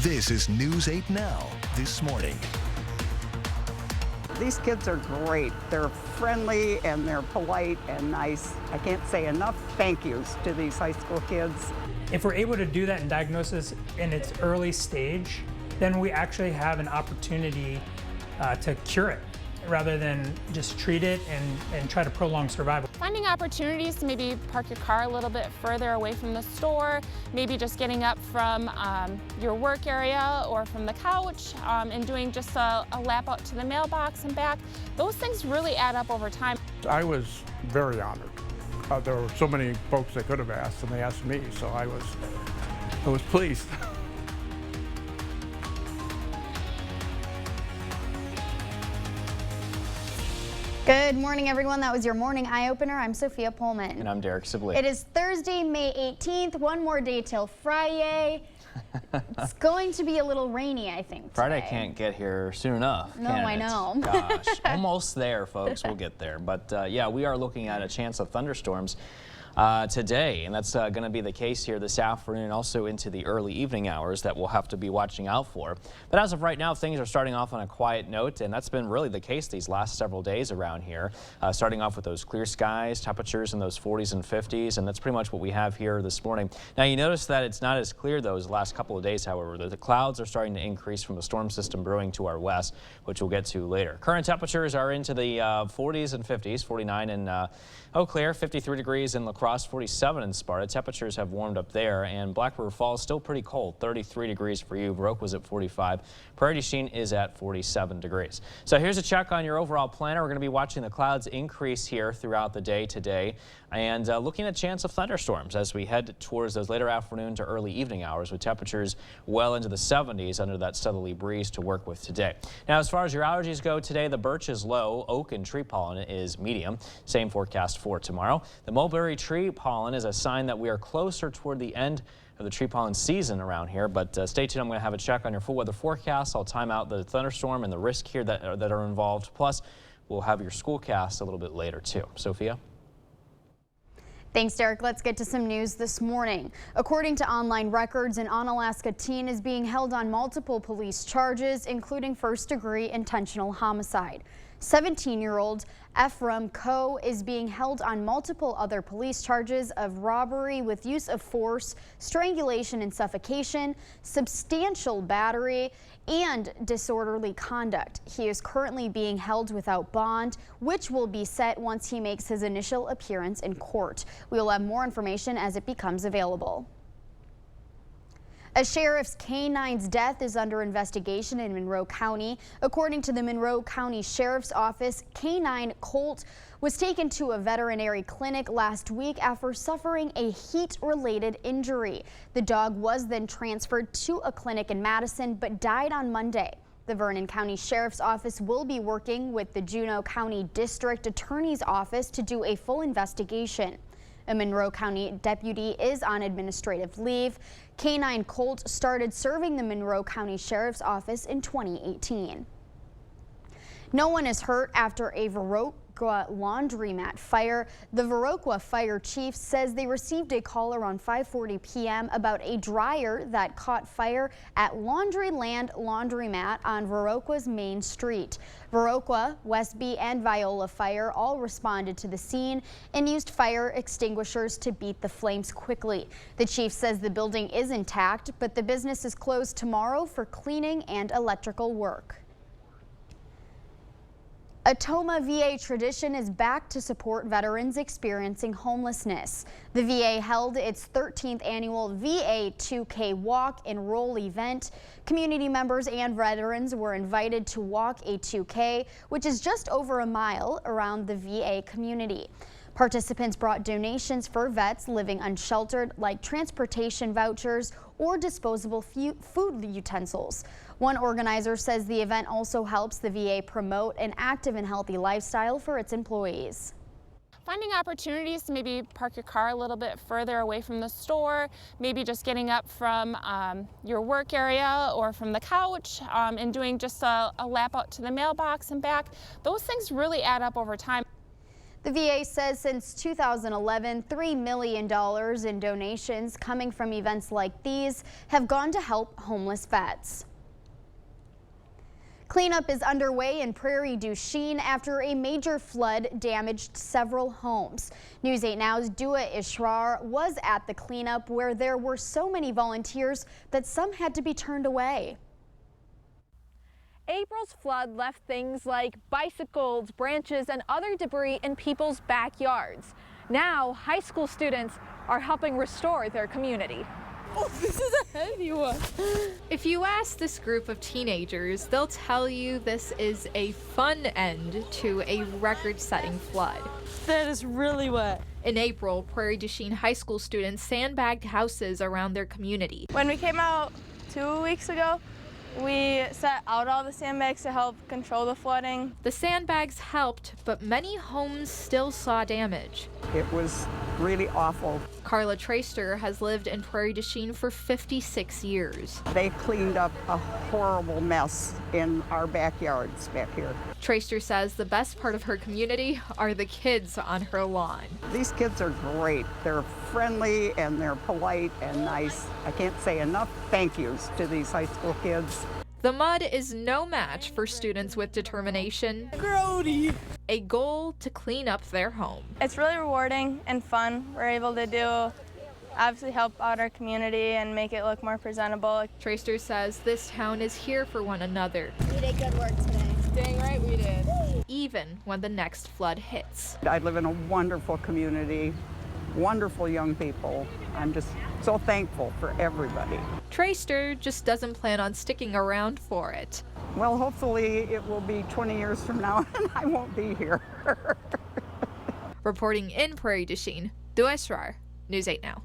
This is News 8 Now, This Morning. These kids are great. They're friendly and they're polite and nice. I can't say enough thank yous to these high school kids. If we're able to do that in diagnosis in its early stage, then we actually have an opportunity to cure it rather than just treat it and try to prolong survival. Finding opportunities to maybe park your car a little bit further away from the store, maybe just getting up from your work area or from the couch and doing just a lap out to the mailbox and back. Those things really add up over time. I was very honored. There were so many folks that could have asked, and they asked me, so I was pleased. Good morning, everyone. That was your morning eye opener. I'm Sophia Pullman. And I'm Derek Sibley. It is Thursday, May 18th. One more day till Friday. It's going to be a little rainy, I think, today. Friday can't get here soon enough. No, can I it? know. Gosh, almost there, folks. We'll get there. But yeah, we are looking at a chance of thunderstorms today, and that's going to be the case here this afternoon, also into the early evening hours that we'll have to be watching out for. But as of right now, things are starting off on a quiet note, and that's been really the case these last several days around here. Starting off with those clear skies, temperatures in those 40s and 50s, and that's pretty much what we have here this morning. Now, you notice that it's not as clear those last couple of days, however. The clouds are starting to increase from a storm system brewing to our west, which we'll get to later. Current temperatures are into the 40s and 50s, 49 in Eau Claire, 53 degrees in La Crosse, 47 in Sparta. Temperatures have warmed up there, and Black River Falls still pretty cold, 33 degrees for you. Baroque was at 45. Prairie du Chien is at 47 degrees. So here's a check on your overall planner. We're going to be watching the clouds increase here throughout the day today, and looking at chance of thunderstorms as we head towards those later afternoon to early evening hours, with temperatures well into the 70s under that southerly breeze to work with today. Now, as far as your allergies go today, the birch is low, oak and tree pollen is medium. Same forecast for tomorrow. The mulberry tree pollen is a sign that we are closer toward the end of the tree pollen season around here, but stay tuned. I'm going to have a check on your full weather forecast. I'll time out the thunderstorm and the risk here that are involved. Plus, we'll have your school cast a little bit later too. Sophia? Thanks, Derek. Let's get to some news this morning. According to online records, an Onalaska teen is being held on multiple police charges, including first-degree intentional homicide. 17-year-old Ephraim Coe is being held on multiple other police charges of robbery with use of force, strangulation and suffocation, substantial battery, and disorderly conduct. He is currently being held without bond, which will be set once he makes his initial appearance in court. We will have more information as it becomes available. A sheriff's canine's death is under investigation in Monroe County. According to the Monroe County Sheriff's Office, canine Colt was taken to a veterinary clinic last week after suffering a heat-related injury. The dog was then transferred to a clinic in Madison but died on Monday. The Vernon County Sheriff's Office will be working with the Juneau County District Attorney's Office to do a full investigation. A Monroe County deputy is on administrative leave. Canine Colt started serving the Monroe County Sheriff's Office in 2018. No one is hurt after a Viroqua laundromat fire. The Viroqua fire chief says they received a call around 5:40 p.m. about a dryer that caught fire at Laundryland Laundromat on Viroqua's Main Street. Viroqua, Westby, and Viola Fire all responded to the scene and used fire extinguishers to beat the flames quickly. The chief says the building is intact, but the business is closed tomorrow for cleaning and electrical work. A Tomah VA tradition is back to support veterans experiencing homelessness. The VA held its 13th annual VA 2K Walk and Roll event. Community members and veterans were invited to walk a 2K, which is just over a mile around the VA community. Participants brought donations for vets living unsheltered, like transportation vouchers or disposable food utensils. One organizer says the event also helps the VA promote an active and healthy lifestyle for its employees. Finding opportunities to maybe park your car a little bit further away from the store, maybe just getting up from your work area or from the couch and doing just a lap out to the mailbox and back. Those things really add up over time. The VA says since 2011, $3 million in donations coming from events like these have gone to help homeless vets. Cleanup is underway in Prairie du Chien after a major flood damaged several homes. News 8 Now's Dua Ishrar was at the cleanup where there were so many volunteers that some had to be turned away. April's flood left things like bicycles, branches, and other debris in people's backyards. Now, high school students are helping restore their community. Oh, this is a heavy one. If you ask this group of teenagers, they'll tell you this is a fun end to a record-setting flood. That is really wet. In April, Prairie du Chien high school students sandbagged houses around their community. When we came out 2 weeks ago, we set out all the sandbags to help control the flooding. The sandbags helped, but many homes still saw damage. It was really awful. Carla Traister has lived in Prairie du Chien for 56 years. They cleaned up a horrible mess in our backyards back here. Traister says the best part of her community are the kids on her lawn. These kids are great. They're friendly and they're polite and nice. I can't say enough thank yous to these high school kids. The mud is no match for students with determination. Grody. A goal to clean up their home. It's really rewarding and fun. We're able to obviously help out our community and make it look more presentable. Traister says this town is here for one another. We did good work today. Dang right we did. Even when the next flood hits. I live in a wonderful community, wonderful young people. I'm just so thankful for everybody. Traister just doesn't plan on sticking around for it. Well, hopefully it will be 20 years from now and I won't be here. Reporting in Prairie du Chien, Dua Ishrar, News 8 Now.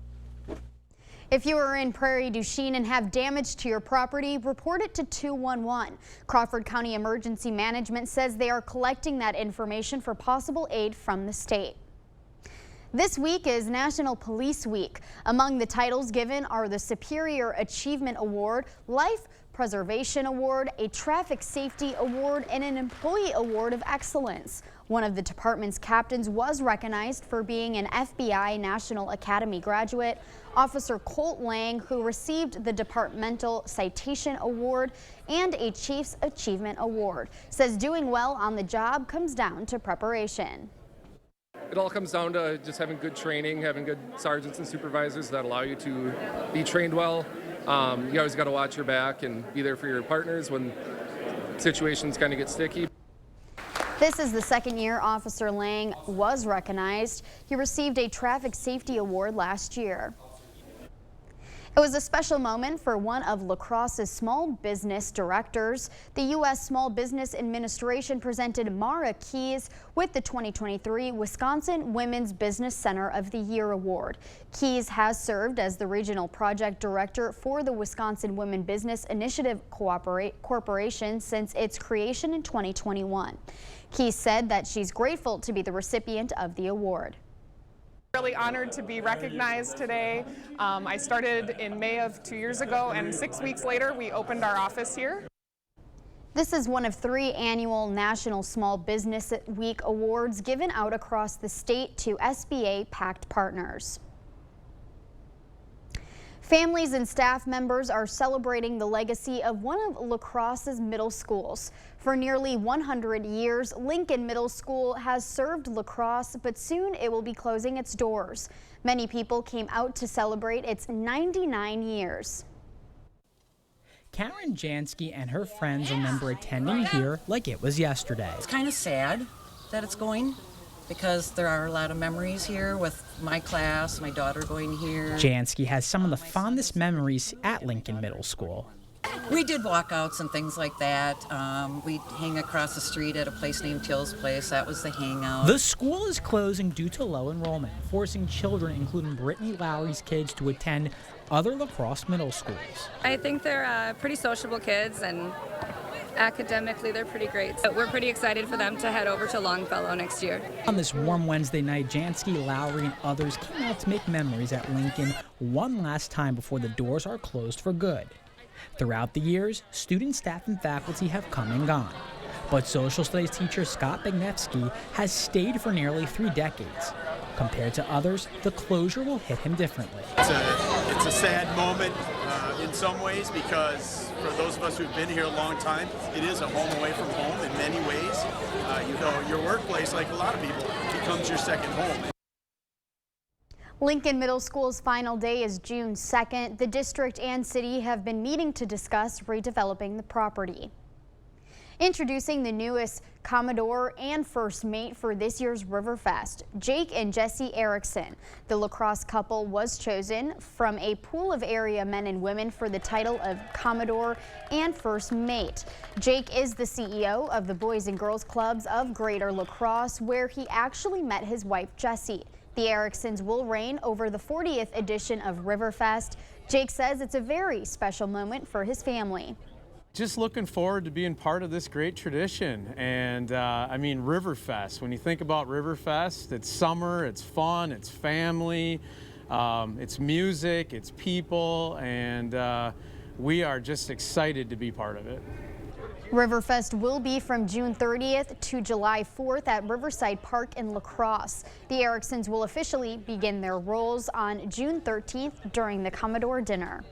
If you are in Prairie du Chien and have damage to your property, report it to 211. Crawford County Emergency Management says they are collecting that information for possible aid from the state. This week is National Police Week. Among the titles given are the Superior Achievement Award, Life Preservation Award, a Traffic Safety Award, and an Employee Award of Excellence. One of the department's captains was recognized for being an FBI National Academy graduate, Officer Colt Lang, who received the Departmental Citation Award and a Chief's Achievement Award. Says doing well on the job comes down to preparation. It all comes down to just having good training, having good sergeants and supervisors that allow you to be trained well. You always got to watch your back and be there for your partners when situations kind of get sticky. This is the second year Officer Lang was recognized. He received a Traffic Safety Award last year. It was a special moment for one of La Crosse's small business directors. The U.S. Small Business Administration presented Mara Keys with the 2023 Wisconsin Women's Business Center of the Year Award. Keys has served as the regional project director for the Wisconsin Women Business Initiative Corporation since its creation in 2021. Keys said that she's grateful to be the recipient of the award. Really honored to be recognized today. I started in May of 2 years ago, and 6 weeks later we opened our office here. This is one of 3 annual National Small Business Week awards given out across the state to SBA-packed partners. Families and staff members are celebrating the legacy of one of La Crosse's middle schools. For nearly 100 years, Lincoln Middle School has served La Crosse, but soon it will be closing its doors. Many people came out to celebrate its 99 years. Karen Jansky and her friends remember attending here like it was yesterday. It's kind of sad that it's going, because there are a lot of memories here with my class, my daughter going here. Jansky has some of the fondest memories at Lincoln Middle School. We did walkouts and things like that. We'd hang across the street at a place named Till's Place. That was the hangout. The school is closing due to low enrollment, forcing children, including Brittany Lowry's kids, to attend other La Crosse middle schools. I think they're pretty sociable kids, and academically they're pretty great. So we're pretty excited for them to head over to Longfellow next year. On this warm Wednesday night, Jansky, Lowry, and others came out to make memories at Lincoln one last time before the doors are closed for good. Throughout the years, students, staff, and faculty have come and gone. But social studies teacher Scott Bagnevsky has stayed for nearly 3 decades. Compared to others, the closure will hit him differently. It's a sad moment in some ways, because for those of us who've been here a long time, it is a home away from home in many ways. Your workplace, like a lot of people, becomes your second home. Lincoln Middle School's final day is June 2nd. The district and city have been meeting to discuss redeveloping the property. Introducing the newest Commodore and first mate for this year's Riverfest, Jake and Jesse Erickson. The lacrosse couple was chosen from a pool of area men and women for the title of Commodore and first mate. Jake is the CEO of the Boys and Girls Clubs of Greater La Crosse, where he actually met his wife Jessie. The Ericksons will reign over the 40th edition of Riverfest. Jake says it's a very special moment for his family. Just looking forward to being part of this great tradition. And I mean, Riverfest, when you think about Riverfest, it's summer, it's fun, it's family, it's music, it's people, and we are just excited to be part of it. Riverfest will be from June 30th to July 4th at Riverside Park in La Crosse. The Ericksons will officially begin their roles on June 13th during the Commodore dinner.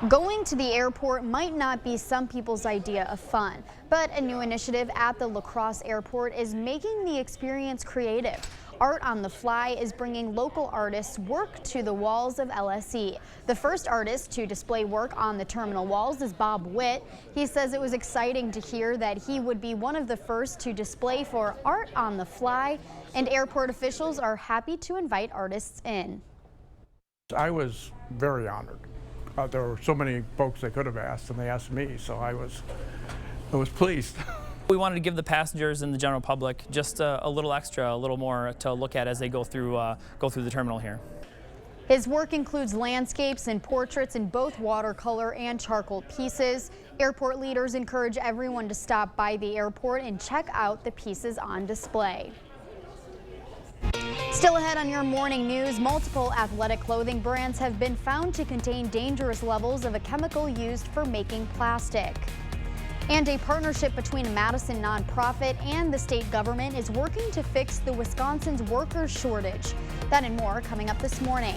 Going to the airport might not be some people's idea of fun, but a new initiative at the La Crosse Airport is making the experience creative. Art on the Fly is bringing local artists work to the walls of LSE. The first artist to display work on the terminal walls is Bob Witt. He says it was exciting to hear that he would be one of the first to display for Art on the Fly, and airport officials are happy to invite artists in. I was very honored. There were so many folks that could have asked, and they asked me, so I was pleased. We wanted to give the passengers and the general public just a little extra, a little more to look at as they go through the terminal here. His work includes landscapes and portraits in both watercolor and charcoal pieces. Airport leaders encourage everyone to stop by the airport and check out the pieces on display. Still ahead on your morning news, multiple athletic clothing brands have been found to contain dangerous levels of a chemical used for making plastic. And a partnership between a Madison nonprofit and the state government is working to fix the Wisconsin's workers shortage. That and more coming up this morning.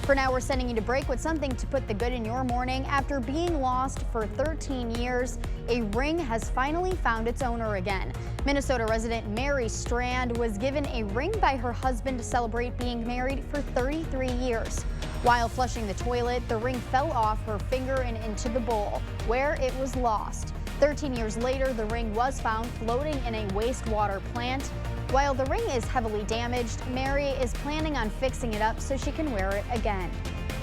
For now, we're sending you to break with something to put the good in your morning. After being lost for 13 years, a ring has finally found its owner again. Minnesota resident Mary Strand was given a ring by her husband to celebrate being married for 33 years. While flushing the toilet, the ring fell off her finger and into the bowl, where it was lost. 13 years later, the ring was found floating in a wastewater plant. While the ring is heavily damaged, Mary is planning on fixing it up so she can wear it again.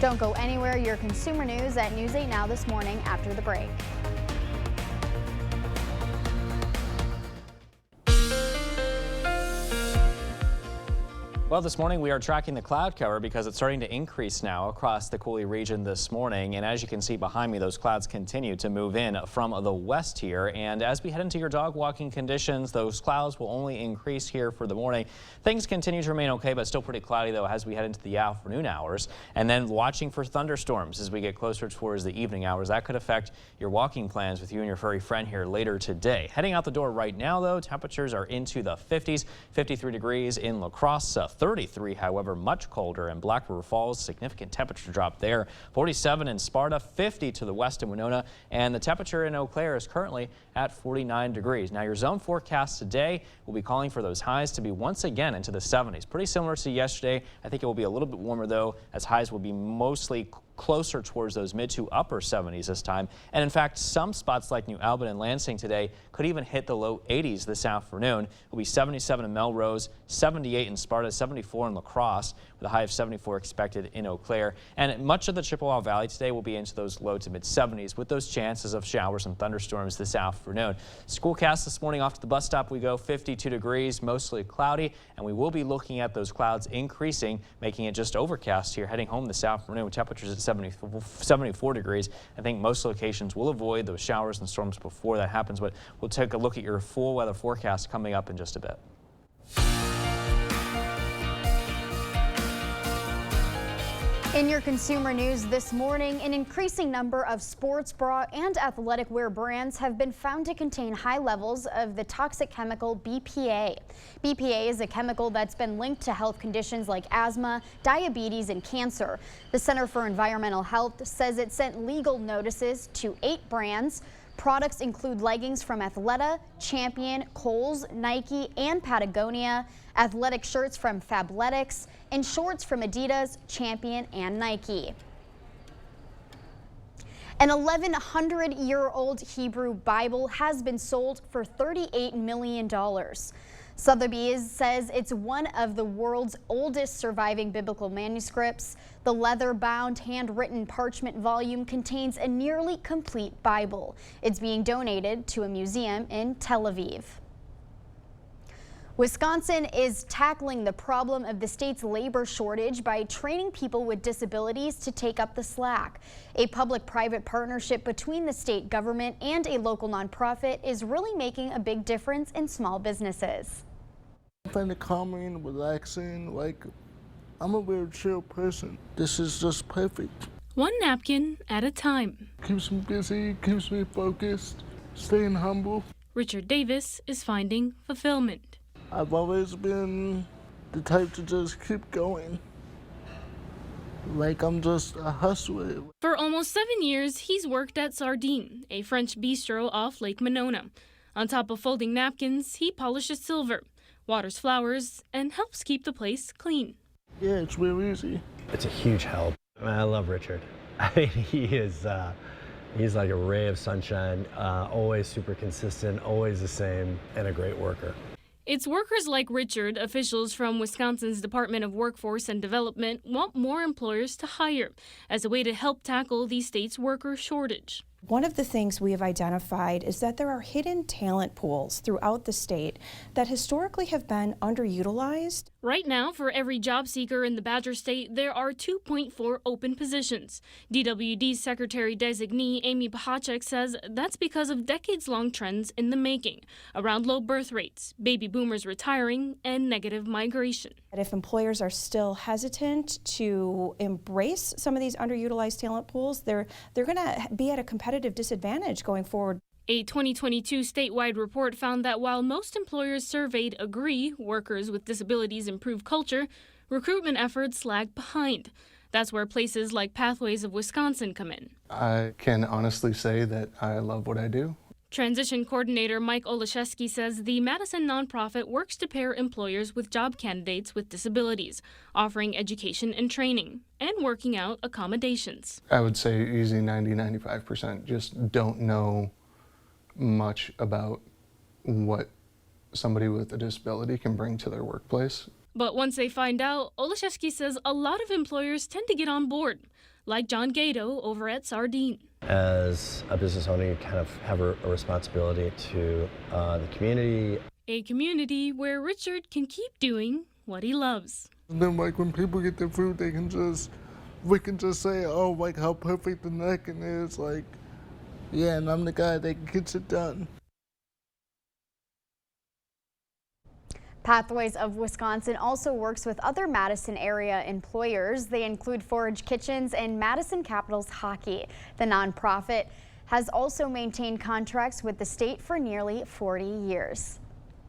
Don't go anywhere. Your consumer news at News 8 Now this morning after the break. Well, this morning we are tracking the cloud cover because it's starting to increase now across the Coulee region this morning. And as you can see behind me, those clouds continue to move in from the west here. And as we head into your dog walking conditions, those clouds will only increase here for the morning. Things continue to remain okay, but still pretty cloudy though as we head into the afternoon hours. And then watching for thunderstorms as we get closer towards the evening hours. That could affect your walking plans with you and your furry friend here later today. Heading out the door right now though, temperatures are into the 50s, 53 degrees in La Crosse. 33, however, much colder in Black River Falls. Significant temperature drop there. 47 in Sparta, 50 to the west in Winona, and the temperature in Eau Claire is currently at 49 degrees. Now, your zone forecast today will be calling for those highs to be once again into the 70s. Pretty similar to yesterday. I think it will be a little bit warmer, though, as highs will be mostly closer towards those mid to upper 70s this time. And in fact, some spots like New Albany and Lansing today could even hit the low 80s this afternoon. It will be 77 in Melrose, 78 in Sparta, 74 in La Crosse, with a high of 74 expected in Eau Claire. And much of the Chippewa Valley today will be into those low to mid 70s with those chances of showers and thunderstorms this afternoon. Schoolcast this morning, off to the bus stop we go, 52 degrees, mostly cloudy, and we will be looking at those clouds increasing, making it just overcast here heading home this afternoon with temperatures at 74 degrees. I think most locations will avoid those showers and storms before that happens, but we'll take a look at your full weather forecast coming up in just a bit. In your consumer news this morning, an increasing number of sports bra and athletic wear brands have been found to contain high levels of the toxic chemical BPA. BPA is a chemical that's been linked to health conditions like asthma, diabetes, and cancer. The Center for Environmental Health says it sent legal notices to 8 brands. Products include leggings from Athleta, Champion, Kohl's, Nike, and Patagonia, athletic shirts from Fabletics, and shorts from Adidas, Champion, and Nike. An 1,100-year-old Hebrew Bible has been sold for $38 million. Sotheby's says it's one of the world's oldest surviving biblical manuscripts. The leather-bound, handwritten parchment volume contains a nearly complete Bible. It's being donated to a museum in Tel Aviv. Wisconsin is tackling the problem of the state's labor shortage by training people with disabilities to take up the slack. A public-private partnership between the state government and a local nonprofit is really making a big difference in small businesses. I find it calming and relaxing. Like, I'm a very chill person. This is just perfect. One napkin at a time. Keeps me busy, keeps me focused, staying humble. Richard Davis is finding fulfillment. I've always been the type to just keep going. Like I'm just a hustler. For almost 7 years, he's worked at Sardine, a French bistro off Lake Monona. On top of folding napkins, he polishes silver, waters flowers, and helps keep the place clean. Yeah, it's real easy. It's a huge help. I love Richard. I mean, he's like a ray of sunshine, always super consistent, always the same, and a great worker. It's workers like Richard, officials from Wisconsin's Department of Workforce and Development want more employers to hire as a way to help tackle the state's worker shortage. One of the things we have identified is that there are hidden talent pools throughout the state that historically have been underutilized. Right now, for every job seeker in the Badger State, there are 2.4 open positions. DWD's Secretary-designee Amy Pachacek says that's because of decades-long trends in the making around low birth rates, baby boomers retiring, and negative migration. If employers are still hesitant to embrace some of these underutilized talent pools, they're going to be at a competitive disadvantage going forward. A 2022 statewide report found that while most employers surveyed agree workers with disabilities improve culture, recruitment efforts lag behind. That's where places like Pathways of Wisconsin come in. I can honestly say that I love what I do. Transition coordinator Mike Olszewski says the Madison nonprofit works to pair employers with job candidates with disabilities, offering education and training, and working out accommodations. I would say easy 90-95% just don't know much about what somebody with a disability can bring to their workplace. But once they find out, Olszewski says a lot of employers tend to get on board, like John Gato over at Sardine. As a business owner, you kind of have a responsibility to the community. A community where Richard can keep doing what he loves. And then like when people get their food, we can just say, oh, like how perfect the napkin is, like, yeah, and I'm the guy that gets it done. Pathways of Wisconsin also works with other Madison area employers. They include Forage Kitchens and Madison Capitals Hockey. The nonprofit has also maintained contracts with the state for nearly 40 years.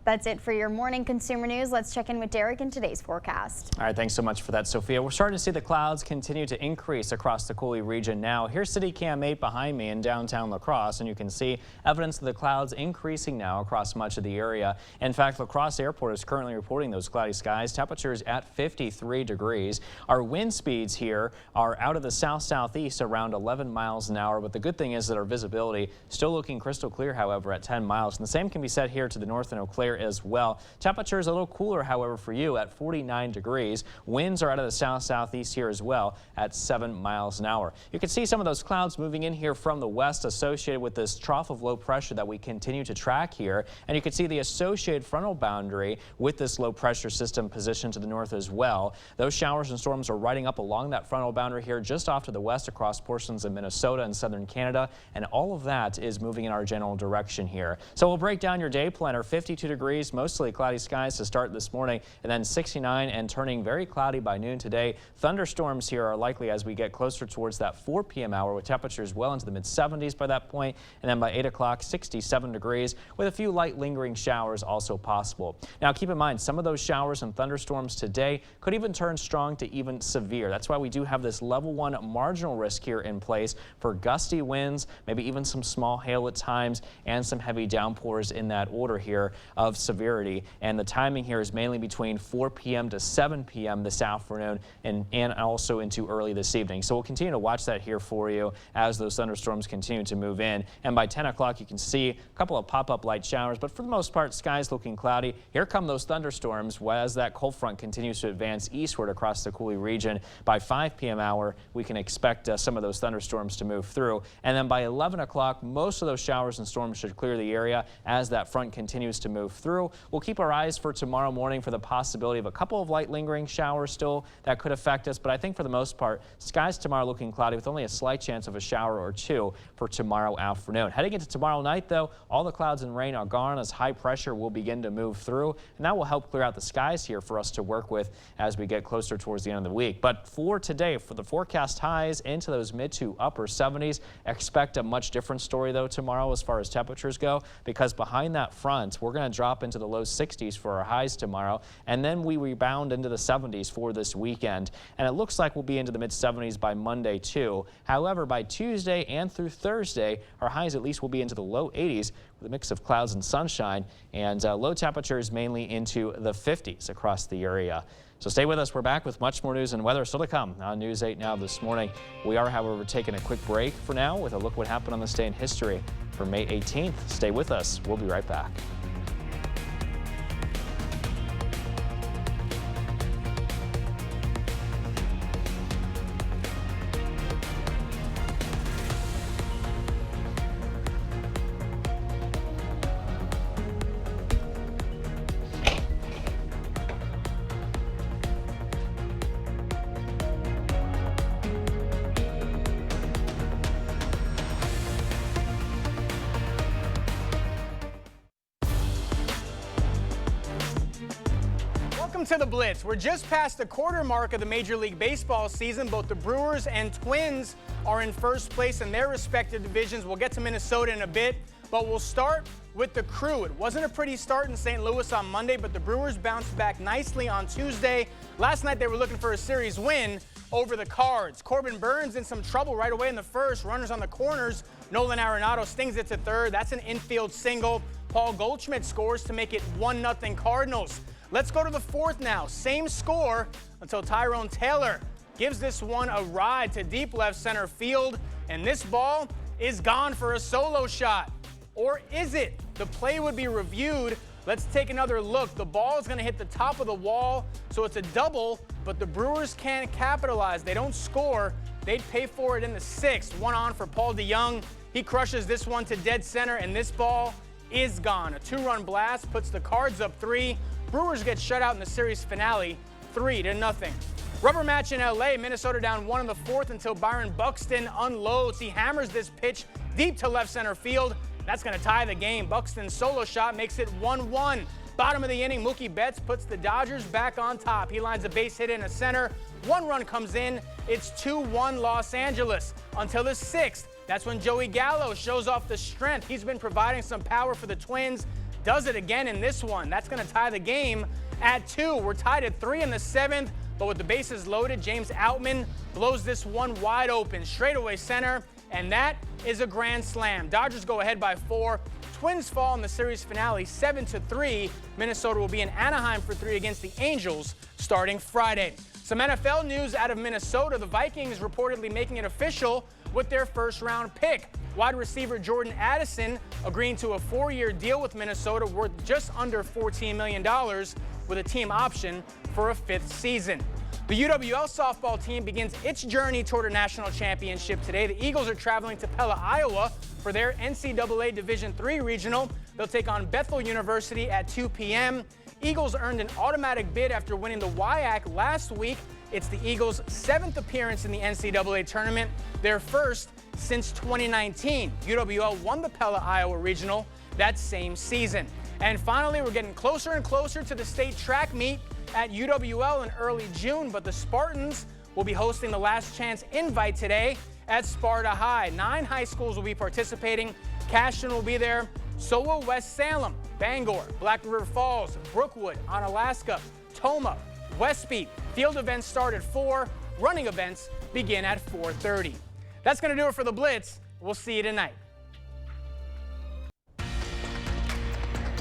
That's it for your morning consumer news. Let's check in with Derek in today's forecast. All right, thanks so much for that, Sophia. We're starting to see the clouds continue to increase across the Cooley region now. Here's City Cam 8 behind me in downtown La Crosse, and you can see evidence of the clouds increasing now across much of the area. In fact, La Crosse Airport is currently reporting those cloudy skies. Temperatures at 53 degrees. Our wind speeds here are out of the south-southeast around 11 miles an hour, but the good thing is that our visibility still looking crystal clear, however, at 10 miles. And the same can be said here to the north in Eau Claire as well. Temperatures a little cooler, however, for you at 49 degrees. Winds are out of the south-southeast here as well at 7 miles an hour. You can see some of those clouds moving in here from the west associated with this trough of low pressure that we continue to track here. And you can see the associated frontal boundary with this low pressure system positioned to the north as well. Those showers and storms are riding up along that frontal boundary here just off to the west across portions of Minnesota and southern Canada. And all of that is moving in our general direction here. So we'll break down your day planner. 52 degrees degrees, mostly cloudy skies to start this morning, and then 69 and turning very cloudy by noon today. Thunderstorms here are likely as we get closer towards that 4 p.m. hour, with temperatures well into the mid-70s by that point, and then by 8 o'clock, 67 degrees, with a few light lingering showers also possible. Now, keep in mind, some of those showers and thunderstorms today could even turn strong to even severe. That's why we do have this level 1 marginal risk here in place for gusty winds, maybe even some small hail at times, and some heavy downpours in that order here of severity. And the timing here is mainly between 4 p.m. to 7 p.m. this afternoon and also into early this evening. So we'll continue to watch that here for you as those thunderstorms continue to move in. And by 10 o'clock, you can see a couple of pop-up light showers, but for the most part, skies looking cloudy. Here come those thunderstorms as that cold front continues to advance eastward across the Coulee region. By 5 p.m. hour, we can expect some of those thunderstorms to move through. And then by 11 o'clock, most of those showers and storms should clear the area as that front continues to move through. We'll keep our eyes for tomorrow morning for the possibility of a couple of light lingering showers still that could affect us. But I think for the most part, skies tomorrow looking cloudy with only a slight chance of a shower or two for tomorrow afternoon. Heading into tomorrow night, though, all the clouds and rain are gone as high pressure will begin to move through. And that will help clear out the skies here for us to work with as we get closer towards the end of the week. But for today, for the forecast highs into those mid to upper 70s, expect a much different story, though, tomorrow as far as temperatures go, because behind that front, we're going to drop into the low 60s for our highs tomorrow, and then we rebound into the 70s for this weekend. And it looks like we'll be into the mid 70s by Monday, too. However, by Tuesday and through Thursday, our highs at least will be into the low 80s with a mix of clouds and sunshine, and low temperatures mainly into the 50s across the area. So stay with us. We're back with much more news and weather still to come on News 8 Now this morning. We are, however, taking a quick break for now with a look what happened on this day in history for May 18th. Stay with us. We'll be right back. Welcome to the Blitz. We're just past the quarter mark of the Major League Baseball season. Both the Brewers and Twins are in first place in their respective divisions. We'll get to Minnesota in a bit, but we'll start with the Crew. It wasn't a pretty start in St. Louis on Monday, but the Brewers bounced back nicely on Tuesday. Last night they were looking for a series win over the Cards. Corbin Burns in some trouble right away in the first. Runners on the corners. Nolan Arenado stings it to third. That's an infield single. Paul Goldschmidt scores to make it 1-0 Cardinals. Let's go to the fourth now. Same score until Tyrone Taylor gives this one a ride to deep left center field, and this ball is gone for a solo shot. Or is it? The play would be reviewed. Let's take another look. The ball is going to hit the top of the wall, so it's a double, but the Brewers can't capitalize. They don't score. They'd pay for it in the sixth. One on for Paul DeJong. He crushes this one to dead center, and this ball is gone. A two-run blast puts the Cards up 3. Brewers get shut out in the series finale, 3-0. Rubber match in LA, Minnesota down 1 in the fourth until Byron Buxton unloads. He hammers this pitch deep to left center field. That's going to tie the game. Buxton's solo shot makes it 1-1. Bottom of the inning, Mookie Betts puts the Dodgers back on top. He lines a base hit in a center. 1 run comes in. It's 2-1 Los Angeles until the sixth. That's when Joey Gallo shows off the strength. He's been providing some power for the Twins. Does it again in this one. That's going to tie the game at 2. We're tied at 3 in the seventh, but with the bases loaded, James Outman blows this one wide open, straightaway center, and that is a grand slam. Dodgers go ahead by 4. Twins fall in the series finale 7-3. Minnesota will be in Anaheim for 3 against the Angels starting Friday. Some NFL news out of Minnesota. The Vikings reportedly making it official with their first-round pick. Wide receiver Jordan Addison agreeing to a 4-year deal with Minnesota worth just under $14 million with a team option for a 5th season. The UWL softball team begins its journey toward a national championship today. The Eagles are traveling to Pella, Iowa for their NCAA Division III regional. They'll take on Bethel University at 2 p.m. Eagles earned an automatic bid after winning the WIAC last week. It's the Eagles' 7th appearance in the NCAA tournament, their first since 2019. UWL won the Pella, Iowa regional that same season. And finally, we're getting closer and closer to the state track meet at UWL in early June, but the Spartans will be hosting the Last Chance Invite today at Sparta High. 9 high schools will be participating. Cashton will be there. So will West Salem, Bangor, Black River Falls, Brookwood, Onalaska, Tomah, Westby. Field events start at 4. Running events begin at 4:30. That's going to do it for the Blitz. We'll see you tonight.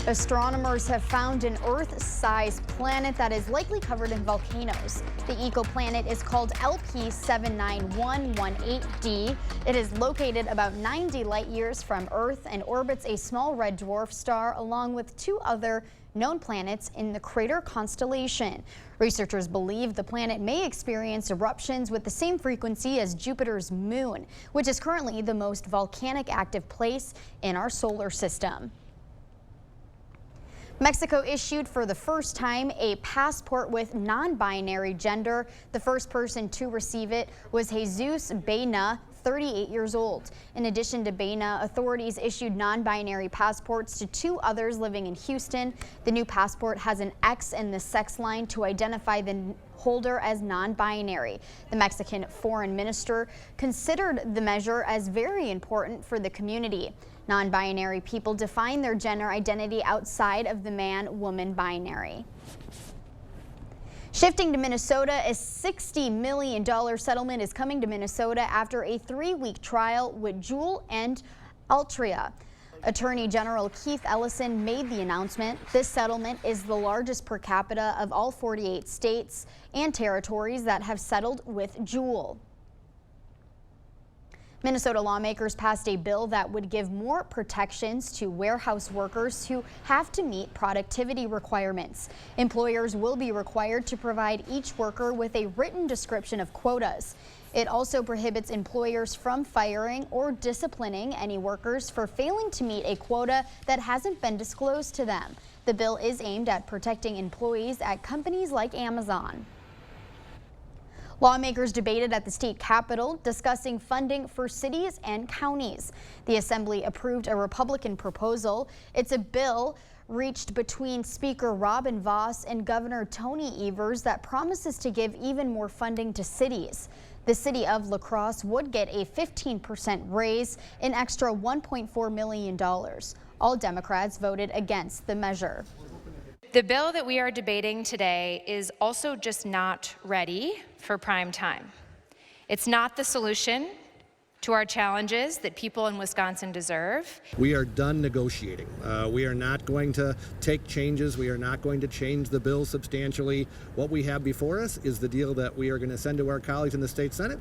Astronomers have found an Earth-sized planet that is likely covered in volcanoes. The ecoplanet is called LP79118d. It is located about 90 light years from Earth and orbits a small red dwarf star along with 2 other known planets in the Crater constellation. Researchers believe the planet may experience eruptions with the same frequency as Jupiter's moon, which is currently the most volcanic active place in our solar system. Mexico issued for the first time a passport with non-binary gender. The first person to receive it was Jesus Baena, 38 years old. In addition to Baena, authorities issued non-binary passports to 2 others living in Houston. The new passport has an X in the sex line to identify the holder as non-binary. The Mexican foreign minister considered the measure as very important for the community. Non-binary people define their gender identity outside of the man-woman binary. Shifting to Minnesota, a $60 million settlement is coming to Minnesota after a 3-week trial with Juul and Altria. Attorney General Keith Ellison made the announcement. This settlement is the largest per capita of all 48 states and territories that have settled with Juul. Minnesota lawmakers passed a bill that would give more protections to warehouse workers who have to meet productivity requirements. Employers will be required to provide each worker with a written description of quotas. It also prohibits employers from firing or disciplining any workers for failing to meet a quota that hasn't been disclosed to them. The bill is aimed at protecting employees at companies like Amazon. Lawmakers debated at the state capitol discussing funding for cities and counties. The assembly approved a Republican proposal. It's a bill reached between Speaker Robin Vos and Governor Tony Evers that promises to give even more funding to cities. The city of La Crosse would get a 15% raise, an extra $1.4 million. All Democrats voted against the measure. The bill that we are debating today is also just not ready for prime time. It's not the solution to our challenges that people in Wisconsin deserve. We are done negotiating. We are not going to take changes. We are not going to change the bill substantially. What we have before us is the deal that we are going to send to our colleagues in the state Senate.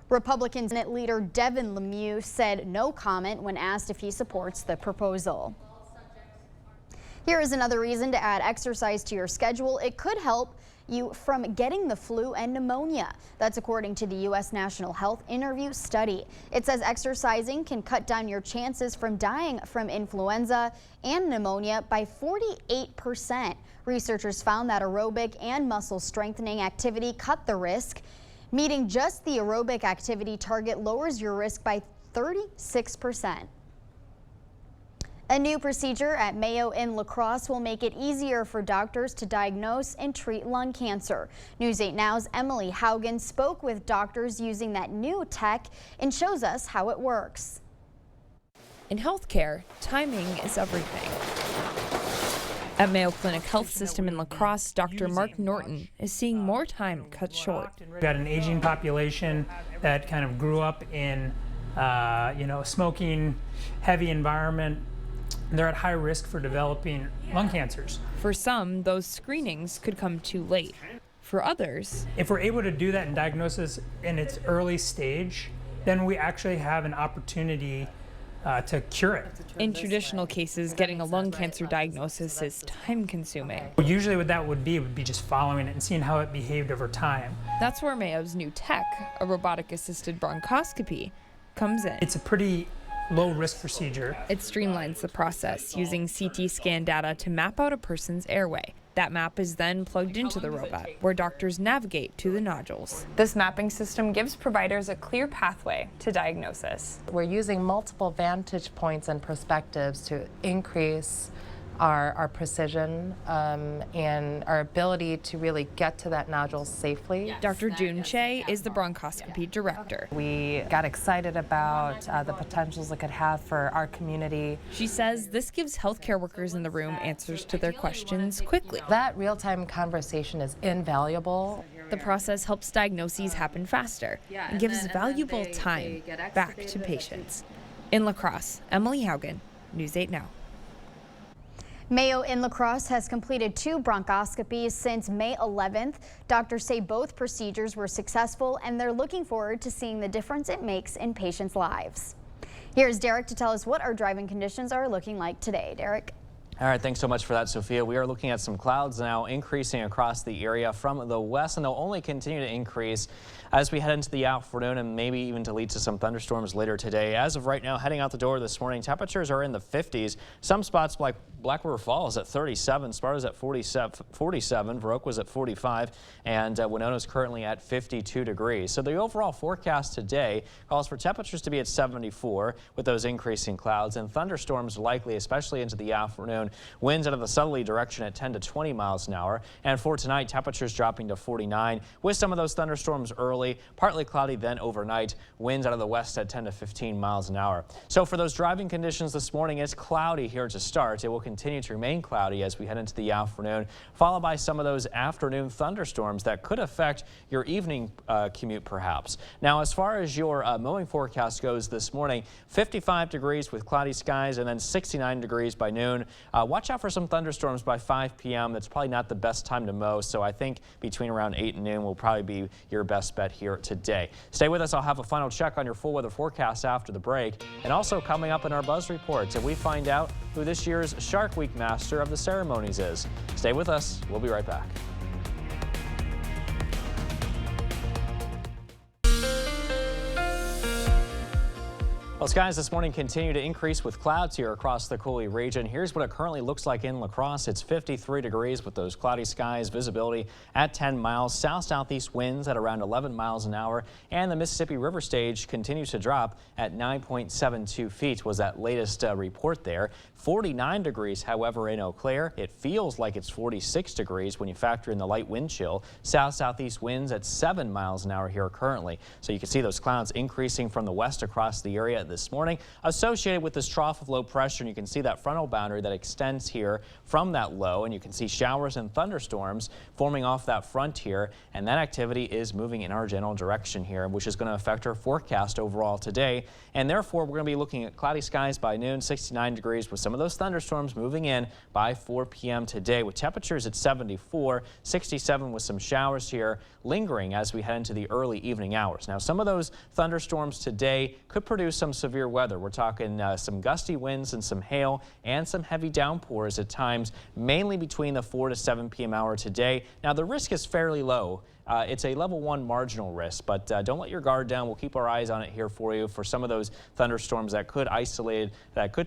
Republican Senate leader Devin Lemieux said no comment when asked if he supports the proposal. Here is another reason to add exercise to your schedule. It could help you from getting the flu and pneumonia. That's according to the U.S. National Health Interview study. It says exercising can cut down your chances from dying from influenza and pneumonia by 48%. Researchers found that aerobic and muscle strengthening activity cut the risk. Meeting just the aerobic activity target lowers your risk by 36%. A new procedure at Mayo in La Crosse will make it easier for doctors to diagnose and treat lung cancer. News 8 Now's Emily Haugen spoke with doctors using that new tech and shows us how it works. In healthcare, timing is everything. At Mayo Clinic Health System in La Crosse, Dr. Mark Norton is seeing more time cut short. We've got an aging population that kind of grew up in, a smoking, heavy environment. They're at high risk for developing lung cancers. For some, those screenings could come too late. For others, if we're able to do that in diagnosis in its early stage, then we actually have an opportunity to cure it. In traditional cases, getting a lung cancer diagnosis is time-consuming. Usually what that would be just following it and seeing how it behaved over time. That's where Mayo's new tech, a robotic-assisted bronchoscopy, comes in. It's a pretty low-risk procedure. It streamlines the process using CT scan data to map out a person's airway. That map is then plugged into the robot, where doctors navigate to the nodules. This mapping system gives providers a clear pathway to diagnosis. We're using multiple vantage points and perspectives to increase our precision and our ability to really get to that nodule safely. Dr. June Che is the bronchoscopy director. We got excited about the potentials it could have for our community. She says this gives healthcare workers in the room answers to their questions quickly. That real-time conversation is invaluable. The process helps diagnoses happen faster and gives valuable time back to patients. In La Crosse, Emily Haugen, News 8 Now. Mayo in La Crosse has completed 2 bronchoscopies since May 11th. Doctors say both procedures were successful, and they're looking forward to seeing the difference it makes in patients' lives. Here's Derek to tell us what our driving conditions are looking like today. Derek. All right, thanks so much for that, Sophia. We are looking at some clouds now increasing across the area from the west, and they'll only continue to increase as we head into the afternoon and maybe even to lead to some thunderstorms later today. As of right now, heading out the door this morning, temperatures are in the 50s. Some spots like Black River Falls at 37, Sparta's at 47, Viroqua's at 45, and Winona's currently at 52 degrees. So the overall forecast today calls for temperatures to be at 74 with those increasing clouds and thunderstorms likely, especially into the afternoon. Winds out of the southerly direction at 10 to 20 miles an hour. And for tonight, temperatures dropping to 49 with some of those thunderstorms early, partly cloudy then overnight. Winds out of the west at 10 to 15 miles an hour. So for those driving conditions this morning, it's cloudy here to start. It will continue to remain cloudy as we head into the afternoon, followed by some of those afternoon thunderstorms that could affect your evening commute perhaps. Now, as far as your mowing forecast goes this morning, 55 degrees with cloudy skies and then 69 degrees by noon. Watch out for some thunderstorms by 5 p.m. That's probably not the best time to mow, so I think between around 8 and noon will probably be your best bet here today. Stay with us. I'll have a final check on your full weather forecast after the break. And also coming up in our Buzz Reports, we find out who this year's Shark Week Master of the Ceremonies is. Stay with us. We'll be right back. Well, skies this morning continue to increase with clouds here across the Coulee region. Here's what it currently looks like in La Crosse. It's 53 degrees with those cloudy skies, visibility at 10 miles, south-southeast winds at around 11 miles an hour, and the Mississippi River stage continues to drop at 9.72 feet was that latest report there. 49 degrees, however, in Eau Claire. It feels like it's 46 degrees when you factor in the light wind chill. South-southeast winds at 7 miles an hour here currently. So you can see those clouds increasing from the west across the area this morning, associated with this trough of low pressure. And you can see that frontal boundary that extends here from that low, and you can see showers and thunderstorms forming off that front here. And that activity is moving in our general direction here, which is going to affect our forecast overall today. And therefore, we're going to be looking at cloudy skies by noon, 69 degrees with some of those thunderstorms moving in by 4 p.m. today with temperatures at 74, 67 with some showers here lingering as we head into the early evening hours. Now, some of those thunderstorms today could produce some severe weather. We're talking some gusty winds and some hail and some heavy downpours at times, mainly between the 4 to 7 p.m. hour today. Now, the risk is fairly low. It's a level 1 marginal risk, but don't let your guard down. We'll keep our eyes on it here for you for some of those thunderstorms that could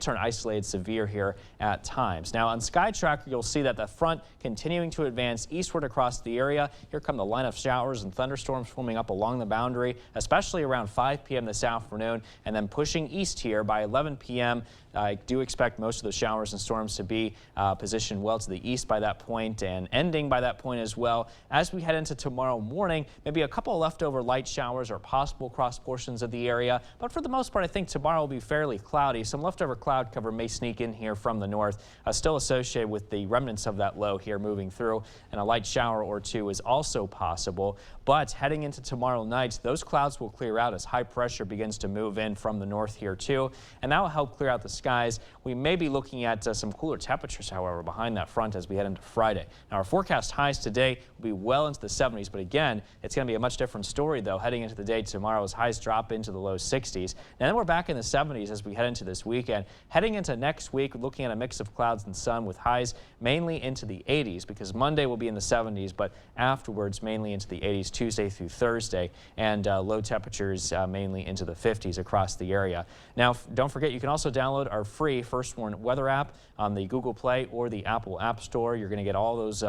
turn isolated severe here at times. Now on SkyTracker, you'll see that the front continuing to advance eastward across the area. Here come the line of showers and thunderstorms forming up along the boundary, especially around 5 p.m. this afternoon, and then pushing east here by 11 p.m. I do expect most of the showers and storms to be positioned well to the east by that point and ending by that point as well. As we head into tomorrow morning, maybe a couple of leftover light showers are possible across portions of the area, but for the most part, I think tomorrow will be fairly cloudy. Some leftover cloud cover may sneak in here from the north, still associated with the remnants of that low here moving through, and a light shower or two is also possible. But heading into tomorrow night, those clouds will clear out as high pressure begins to move in from the north here too, and that will help clear out the skies. We may be looking at some cooler temperatures, however, behind that front as we head into Friday. Now, our forecast highs today will be well into the 70s, but again, it's going to be a much different story, though, heading into the day tomorrow as highs drop into the low 60s. And then we're back in the 70s as we head into this weekend. Heading into next week, looking at a mix of clouds and sun with highs mainly into the 80s, because Monday will be in the 70s, but afterwards mainly into the 80s Tuesday through Thursday, and low temperatures mainly into the 50s across the area. Now, don't forget, you can also download our free First Warn weather app on the Google Play or the Apple App Store. You're going to get all those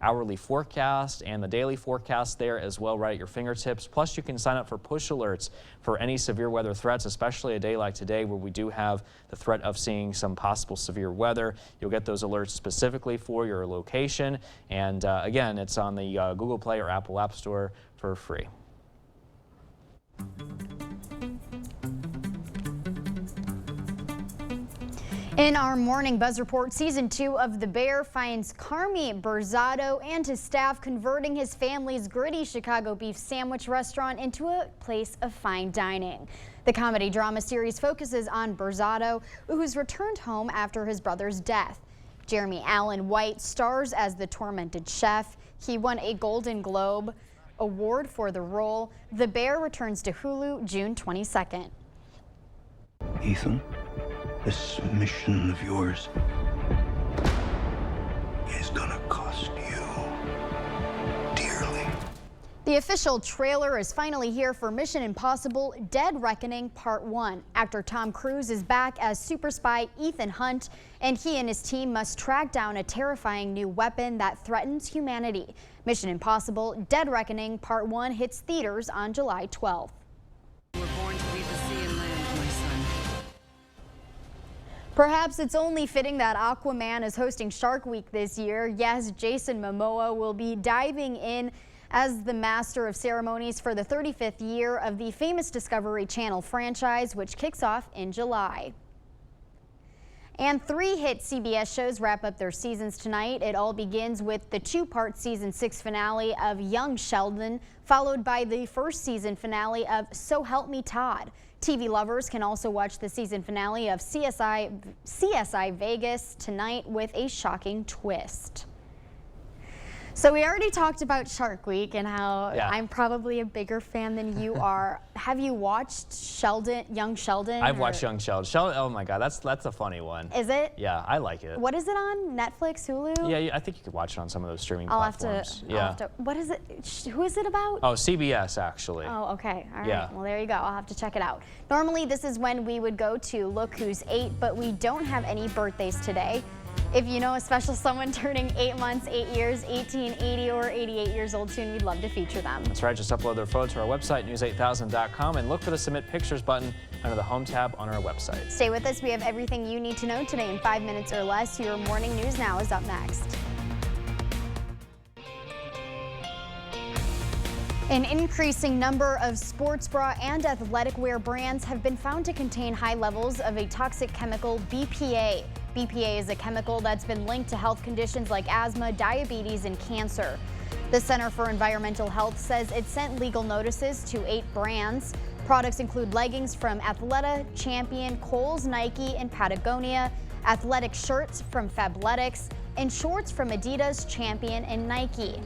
hourly forecasts and the daily forecast forecast there as well right at your fingertips. Plus, you can sign up for push alerts for any severe weather threats, especially a day like today where we do have the threat of seeing some possible severe weather. You'll get those alerts specifically for your location. And again, it's on the Google Play or Apple App Store for free. In our Morning Buzz Report, Season 2 of The Bear finds Carmy Burzado and his staff converting his family's gritty Chicago beef sandwich restaurant into a place of fine dining. The comedy drama series focuses on Burzado, who's returned home after his brother's death. Jeremy Allen White stars as the tormented chef. He won a Golden Globe Award for the role. The Bear returns to Hulu June 22nd. Ethan, this mission of yours is gonna cost you dearly. The official trailer is finally here for Mission Impossible: Dead Reckoning Part 1. Actor Tom Cruise is back as super spy Ethan Hunt, and he and his team must track down a terrifying new weapon that threatens humanity. Mission Impossible: Dead Reckoning Part 1 hits theaters on July 12th. We're born to lead the sea and land, my son. Perhaps it's only fitting that Aquaman is hosting Shark Week this year. Yes, Jason Momoa will be diving in as the master of ceremonies for the 35th year of the famous Discovery Channel franchise, which kicks off in July. And 3 hit CBS shows wrap up their seasons tonight. It all begins with the 2-part season 6 finale of Young Sheldon, followed by the first season finale of So Help Me Todd. TV lovers can also watch the season finale of CSI Vegas tonight with a shocking twist. So we already talked about Shark Week and how I'm probably a bigger fan than you are. Have you watched Young Sheldon? I've watched Young Sheldon. Oh my God, that's a funny one. Is it? Yeah, I like it. What is it on? Netflix, Hulu? Yeah, I think you could watch it on some of those streaming platforms. I'll have to. What is it? Who is it about? Oh, CBS actually. Oh, okay. All right. Yeah. Well, there you go. I'll have to check it out. Normally, this is when we would go to Look Who's 8, but we don't have any birthdays today. If you know a special someone turning 8 months, 8 years, 18, 80, or 88 years old soon, we'd love to feature them. That's right. Just upload their photo to our website, news8000.com, and look for the Submit Pictures button under the Home tab on our website. Stay with us. We have everything you need to know today in 5 minutes or less. Your Morning News Now is up next. An increasing number of sports bra and athletic wear brands have been found to contain high levels of a toxic chemical, BPA. BPA is a chemical that's been linked to health conditions like asthma, diabetes, and cancer. The Center for Environmental Health says it sent legal notices to 8 brands. Products include leggings from Athleta, Champion, Kohl's, Nike, and Patagonia, athletic shirts from Fabletics, and shorts from Adidas, Champion, and Nike.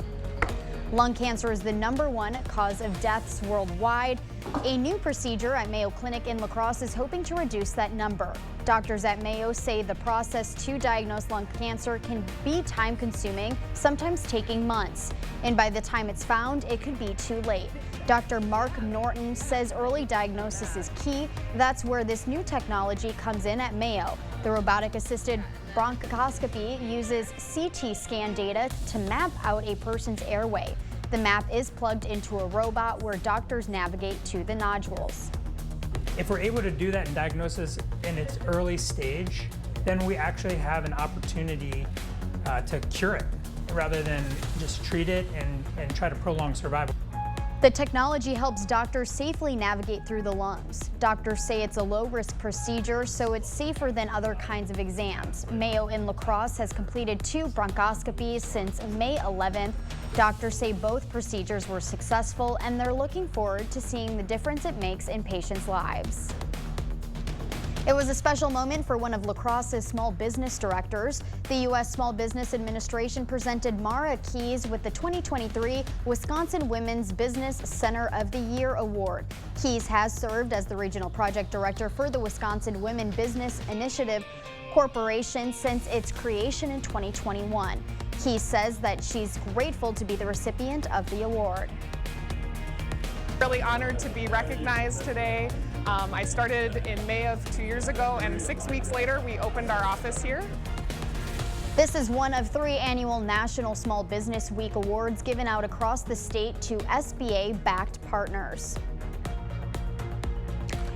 Lung cancer is the #1 cause of deaths worldwide. A new procedure at Mayo Clinic in La Crosse is hoping to reduce that number. Doctors at Mayo say the process to diagnose lung cancer can be time-consuming, sometimes taking months. And by the time it's found, it could be too late. Dr. Mark Norton says early diagnosis is key. That's where this new technology comes in at Mayo. The robotic-assisted bronchoscopy uses CT scan data to map out a person's airway. The map is plugged into a robot where doctors navigate to the nodules. If we're able to do that in diagnosis in its early stage, then we actually have an opportunity to cure it rather than just treat it and try to prolong survival. The technology helps doctors safely navigate through the lungs. Doctors say it's a low-risk procedure, so it's safer than other kinds of exams. Mayo in La Crosse has completed 2 bronchoscopies since May 11th. Doctors say both procedures were successful, and they're looking forward to seeing the difference it makes in patients' lives. It was a special moment for one of La Crosse's small business directors. The U.S. Small Business Administration presented Mara Keys with the 2023 Wisconsin Women's Business Center of the Year Award. Keys has served as the regional project director for the Wisconsin Women Business Initiative Corporation since its creation in 2021. Keys says that she's grateful to be the recipient of the award. Really honored to be recognized today. I started in May of 2 years ago, and 6 weeks later we opened our office here. This is one of 3 annual National Small Business Week awards given out across the state to SBA-backed partners.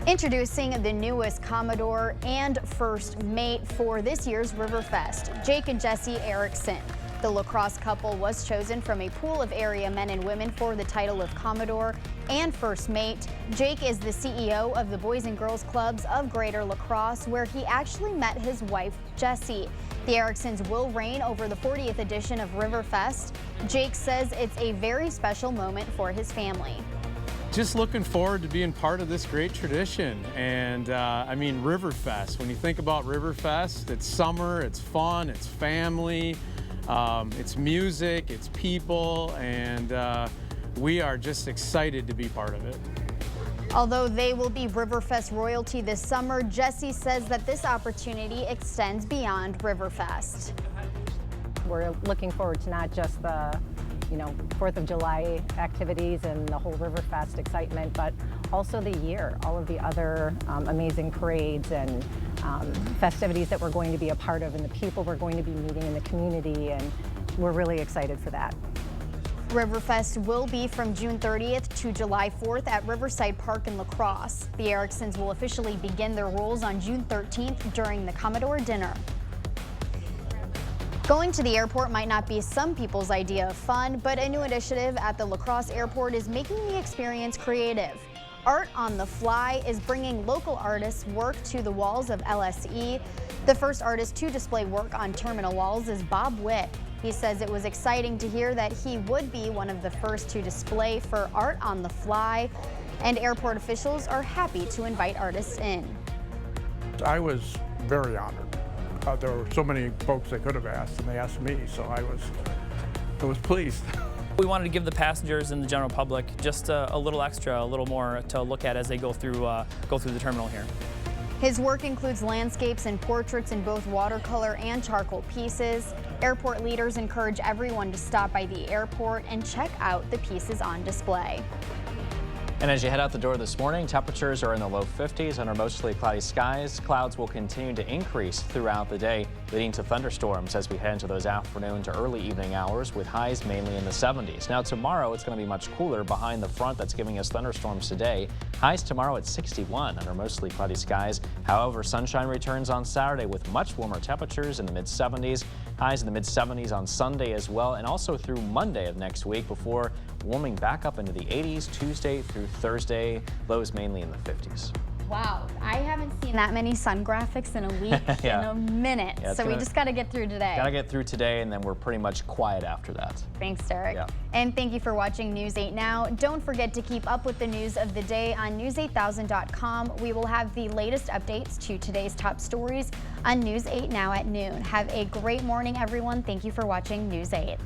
Introducing the newest Commodore and first mate for this year's Riverfest, Jake and Jesse Erickson. The lacrosse couple was chosen from a pool of area men and women for the title of Commodore and first mate. Jake is the CEO of the Boys and Girls Clubs of Greater La Crosse, where he actually met his wife, Jessie. The Ericksons will reign over the 40th edition of Riverfest. Jake says it's a very special moment for his family. Just looking forward to being part of this great tradition. And I mean, Riverfest, when you think about Riverfest, it's summer, it's fun, it's family, it's music, it's people, and we are just excited to be part of it. Although they will be Riverfest royalty this summer, Jesse says that this opportunity extends beyond Riverfest. We're looking forward to not just the 4th of July activities and the whole Riverfest excitement, but also the year, all of the other amazing parades and festivities that we're going to be a part of and the people we're going to be meeting in the community, and we're really excited for that. Riverfest will be from June 30th to July 4th at Riverside Park in La Crosse. The Ericksons will officially begin their roles on June 13th during the Commodore dinner. Going to the airport might not be some people's idea of fun, but a new initiative at the La Crosse Airport is making the experience creative. Art on the Fly is bringing local artists' work to the walls of LSE. The first artist to display work on terminal walls is Bob Witt. He says it was exciting to hear that he would be one of the first to display for Art on the Fly, and airport officials are happy to invite artists in. I was very honored. There were so many folks that could have asked, and they asked me, so I was pleased. We wanted to give the passengers and the general public just a little extra, a little more to look at as they go through the terminal here. His work includes landscapes and portraits in both watercolor and charcoal pieces. Airport leaders encourage everyone to stop by the airport and check out the pieces on display. And as you head out the door this morning, temperatures are in the low 50s under mostly cloudy skies. Clouds will continue to increase throughout the day, leading to thunderstorms as we head into those afternoon to early evening hours with highs mainly in the 70s. Now tomorrow it's going to be much cooler behind the front that's giving us thunderstorms today. Highs tomorrow at 61 under mostly cloudy skies. However, sunshine returns on Saturday with much warmer temperatures in the mid-70s. Highs in the mid-70s on Sunday as well, and also through Monday of next week before warming back up into the 80s Tuesday through Thursday. Lows mainly in the 50s. Wow, I haven't seen that many sun graphics in a week Yeah. in a minute. Yeah, so we just got to get through today. Got to get through today, and then we're pretty much quiet after that. Thanks, Derek. Yeah. And thank you for watching News 8 Now. Don't forget to keep up with the news of the day on news8000.com. We will have the latest updates to today's top stories on News 8 Now at noon. Have a great morning, everyone. Thank you for watching News 8.